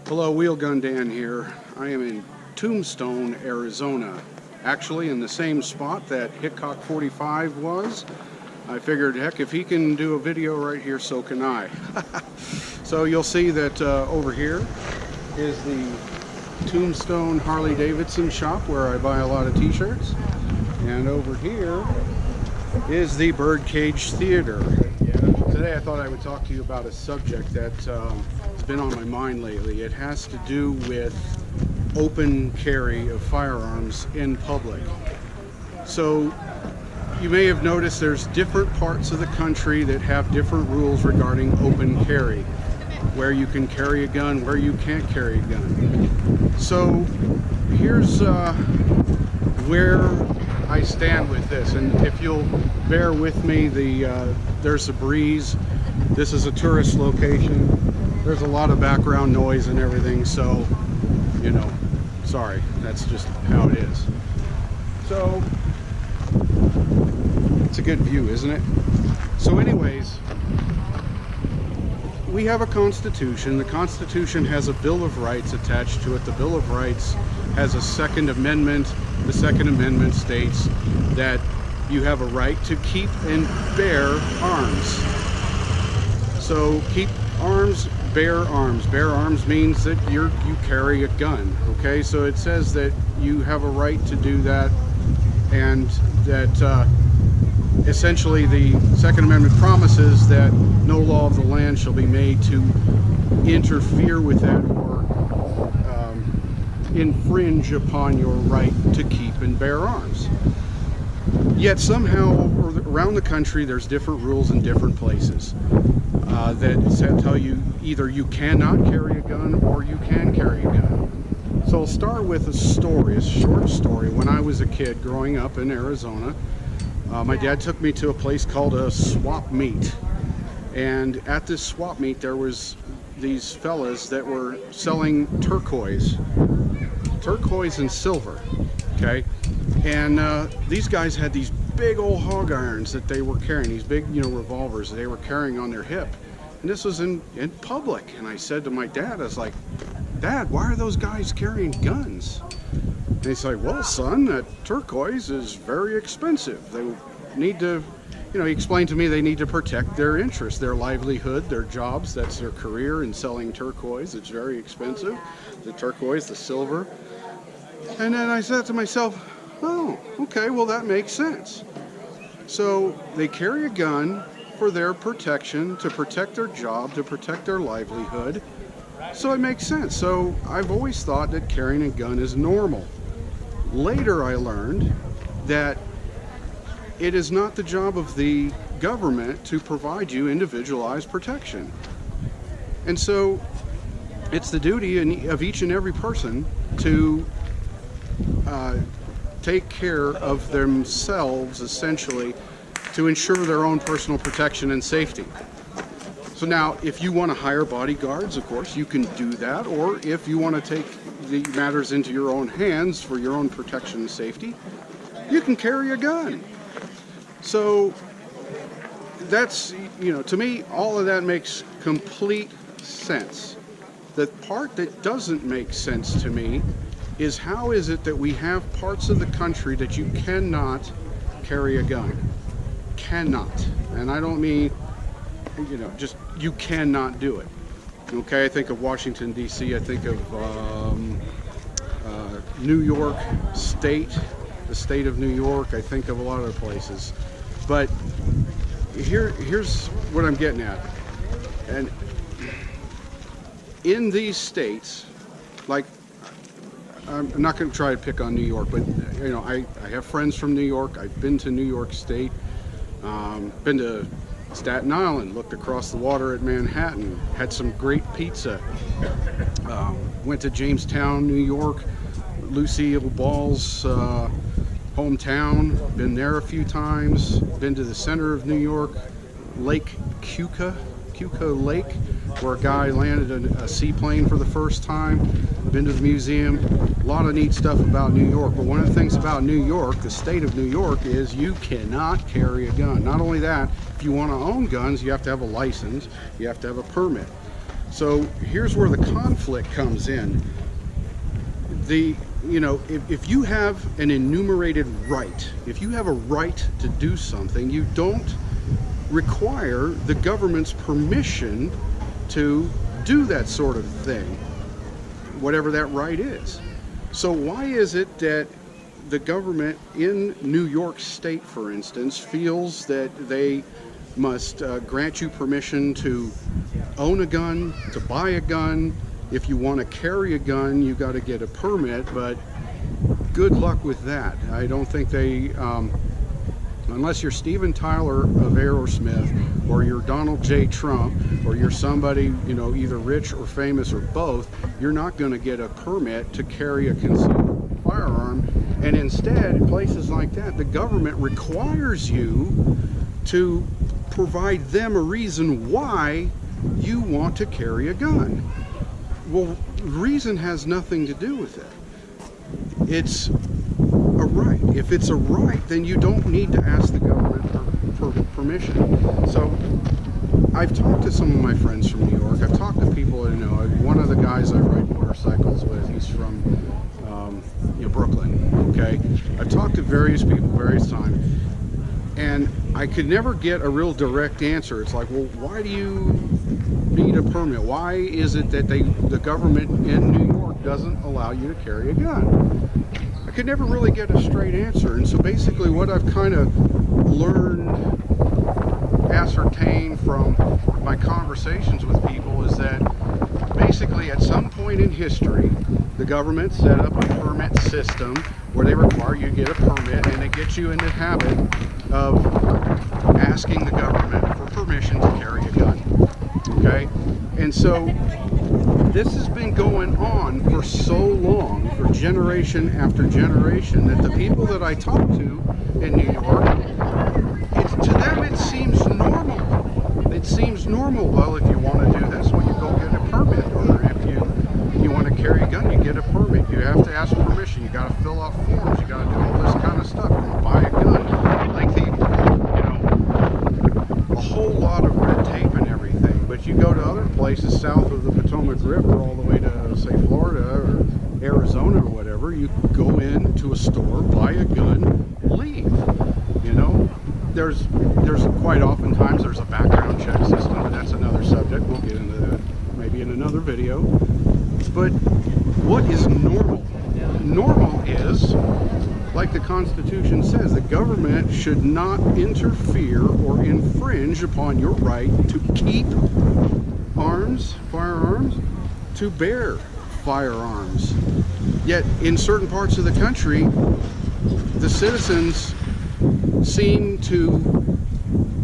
Hello, Wheelgun Dan here. I am in Tombstone, Arizona. Actually in the same spot that Hickok 45 was. I figured, heck, if he can do a video right here, so can I. So you'll see that over here is the Tombstone Harley Davidson shop where I buy a lot of t-shirts. And over here is the Birdcage Theater. Today I thought I would talk to you about a subject that has been on my mind lately. It has to do with open carry of firearms in public. So you may have noticed there's different parts of the country that have different rules regarding open carry, where you can carry a gun, where you can't carry a gun. So here's where I stand with this, and if you'll bear with me, there's a breeze. This is a tourist location. There's a lot of background noise and everything, so you know, sorry, that's just how it is. So it's a good view, isn't it? So anyways, we have a Constitution. The Constitution has a Bill of Rights attached to it. The Bill of Rights has a Second Amendment. The Second Amendment states that you have a right to keep and bear arms. So keep arms, bear arms. Bear arms means that you carry a gun. Okay, so it says that you have a right to do that, and that essentially the Second Amendment promises that no law of the land shall be made to interfere with that or infringe upon your right to keep and bear arms. Yet somehow around the country there's different rules in different places that tell you either you cannot carry a gun or you can carry a gun. So I'll start with a story, a short story. When I was a kid growing up in Arizona, my dad took me to a place called a swap meet, and at this swap meet there was these fellas that were selling turquoise and silver. Okay, and these guys had these big old hog irons that they were carrying, these big, revolvers that they were carrying on their hip, and this was in public. And I said to my dad, I was like, "Dad, why are those guys carrying guns?" And he's like, "Well, son, that turquoise is very expensive. They need to," he explained to me, they need to protect their interests, their livelihood, their jobs. That's their career in selling turquoise. It's very expensive, the turquoise, the silver. And then I said to myself, oh, okay, well that makes sense. So they carry a gun for their protection, to protect their job, to protect their livelihood. So it makes sense. So I've always thought that carrying a gun is normal. Later I learned that it is not the job of the government to provide you individualized protection. And so it's the duty of each and every person to take care of themselves, essentially, to ensure their own personal protection and safety. So now, if you want to hire bodyguards, of course, you can do that, or if you want to take the matters into your own hands for your own protection and safety, you can carry a gun. So that's, to me, all of that makes complete sense. The part that doesn't make sense to me is, how is it that we have parts of the country that you cannot carry a gun? Cannot. And I don't mean, just you cannot do it. Okay, I think of Washington, D.C., I think of New York State, the state of New York, I think of a lot of other places. But here's what I'm getting at. And in these states, like, I'm not going to try to pick on New York, but I have friends from New York. I've been to New York State, been to Staten Island, looked across the water at Manhattan, had some great pizza, went to Jamestown, New York, Lucille Ball's hometown, been there a few times, been to the center of New York, Lake Keuka Lake, where a guy landed a seaplane for the first time, been to the museum. A lot of neat stuff about New York, but one of the things about New York, the state of New York, is you cannot carry a gun. Not only that, if you want to own guns, you have to have a license, you have to have a permit. So here's where the conflict comes in. If you have an enumerated right, if you have a right to do something, you don't require the government's permission to do that sort of thing, whatever that right is. So why is it that the government in New York State, for instance, feels that they must grant you permission to own a gun, to buy a gun? If you want to carry a gun, you got to get a permit, but good luck with that. I don't think they, unless you're Steven Tyler of Aerosmith, or you're Donald J. Trump, or you're somebody, either rich or famous or both, you're not going to get a permit to carry a concealed firearm. And instead, in places like that, the government requires you to provide them a reason why you want to carry a gun. Well, reason has nothing to do with it. It's a right. If it's a right, then you don't need to ask the government for permission. So I've talked to some of my friends from New York. I've talked to people I know. One of the guys I ride motorcycles with, he's from Brooklyn. Okay, I've talked to various people various times, and I could never get a real direct answer. It's like, well, why do you need a permit? Why is it that the government in New York doesn't allow you to carry a gun? I could never really get a straight answer. And so basically what I've kind of ascertained from my conversations with people is that basically at some point in history, the government set up a permit system where they require you to get a permit, and it gets you in the habit of asking the government for permission to carry a gun. Okay? And so this has been going on for so long, for generation after generation, that the people that I talk to in New York, to them it seems normal. It seems normal. Well, if you want to do this, well, you go get a permit. Or if you want to carry a gun, you get a permit. You have to ask permission. You got to fill out forms. You got to do all this kind of stuff. You buy a gun. Like a whole lot of red tape and everything. But you go to other places south of the Potomac River, all the way to, say, Florida or Arizona or whatever, you go into a store, buy a gun, leave. There's quite oftentimes there's a background check system, but that's another subject. We'll get into that maybe in another video. But what is normal? Normal is, like the Constitution says, the government should not interfere or infringe upon your right to keep firearms, to bear firearms. Yet in certain parts of the country, the citizens seem to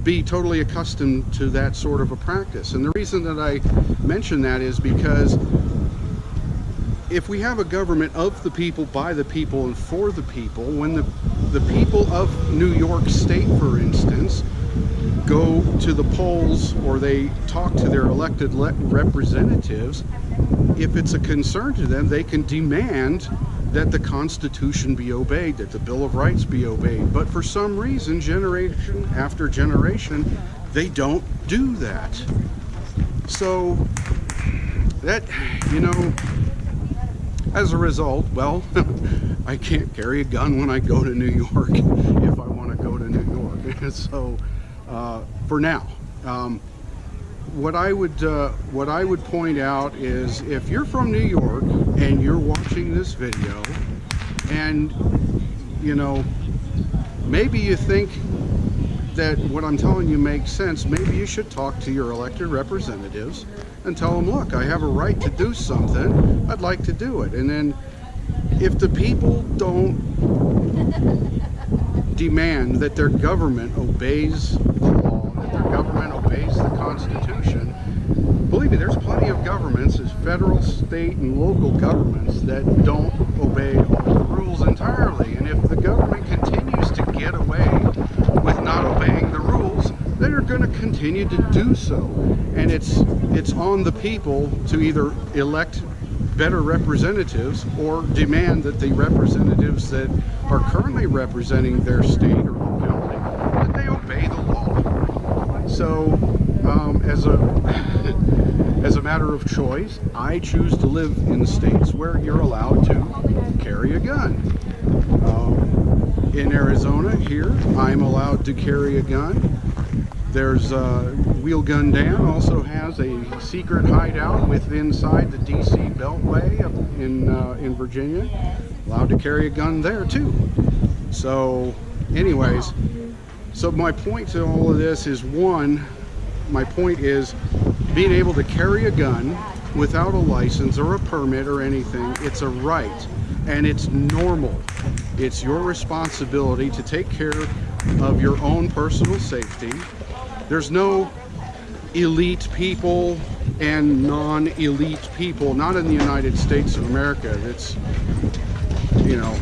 be totally accustomed to that sort of a practice. And the reason that I mention that is because if we have a government of the people, by the people, and for the people, when the people of New York State, for instance, go to the polls or they talk to their elected representatives, if it's a concern to them, they can demand that the Constitution be obeyed, that the Bill of Rights be obeyed. But for some reason, generation after generation, they don't do that. So that, as a result, well, I can't carry a gun when I go to New York if I want to go to New York. So for now, what I would point out is, if you're from New York and you're watching this video, and maybe you think that what I'm telling you makes sense, maybe you should talk to your elected representatives and tell them, look, I have a right to do something, I'd like to do it. And then if the people don't demand that their government obeys the law, that their government obeys the Constitution, believe me, there's plenty of governments, as federal, state, and local governments, that don't obey all the rules entirely. And if the government continues to get away with not obeying the rules, they're going to continue to do so. And it's on the people to either elect better representatives or demand that the representatives that are currently representing their state or locality, that they obey the law. So as a matter of choice, I choose to live in states where you're allowed to carry a gun. In Arizona here, I'm allowed to carry a gun. There's Wheelgun Dan also has a secret hideout inside the DC Beltway up in Virginia. Allowed to carry a gun there too. So anyways, so my point to all of this is, my point is being able to carry a gun without a license or a permit or anything. It's a right, and it's normal. It's your responsibility to take care of your own personal safety. There's no elite people and non-elite people, not in the United States of America. It's, you know,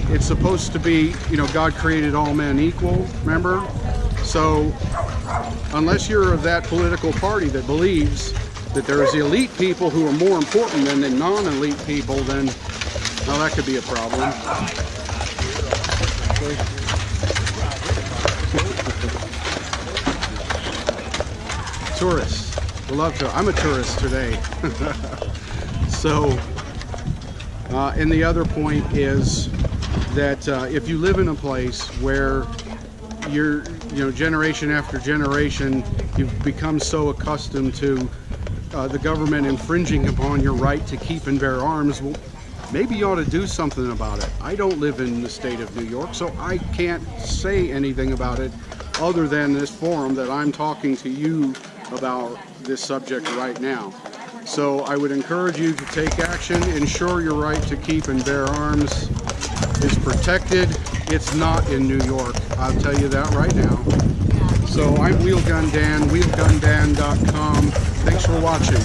it's supposed to be, you know, God created all men equal, remember? So unless you're of that political party that believes that there's elite people who are more important than the non-elite people, then, well, that could be a problem. Tourists, we love to. I'm a tourist today. So, and the other point is that if you live in a place where you're, you know, generation after generation, you've become so accustomed to the government infringing upon your right to keep and bear arms, well, maybe you ought to do something about it. I don't live in the state of New York, so I can't say anything about it other than this forum that I'm talking to you about this subject right now. So I would encourage you to take action, ensure your right to keep and bear arms is protected. It's not in New York, I'll tell you that right now. So I'm Wheelgun Dan, wheelgundan.com. Thanks for watching.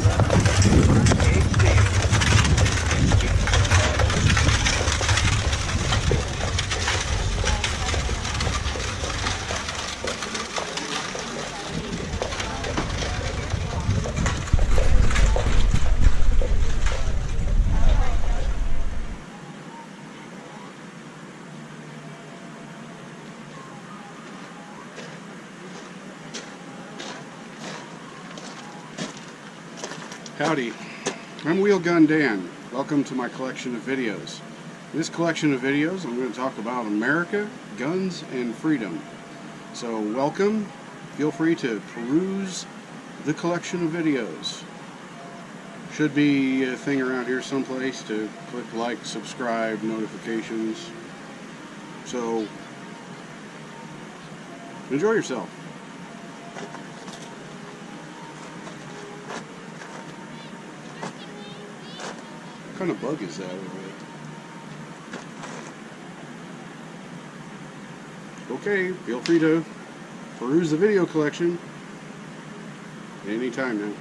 Howdy, I'm Wheelgun Dan. Welcome to my collection of videos. In this collection of videos, I'm going to talk about America, guns, and freedom. So welcome. Feel free to peruse the collection of videos. Should be a thing around here someplace to click like, subscribe, notifications. So enjoy yourself. What kind of bug is that over there? Okay, feel free to peruse the video collection anytime now.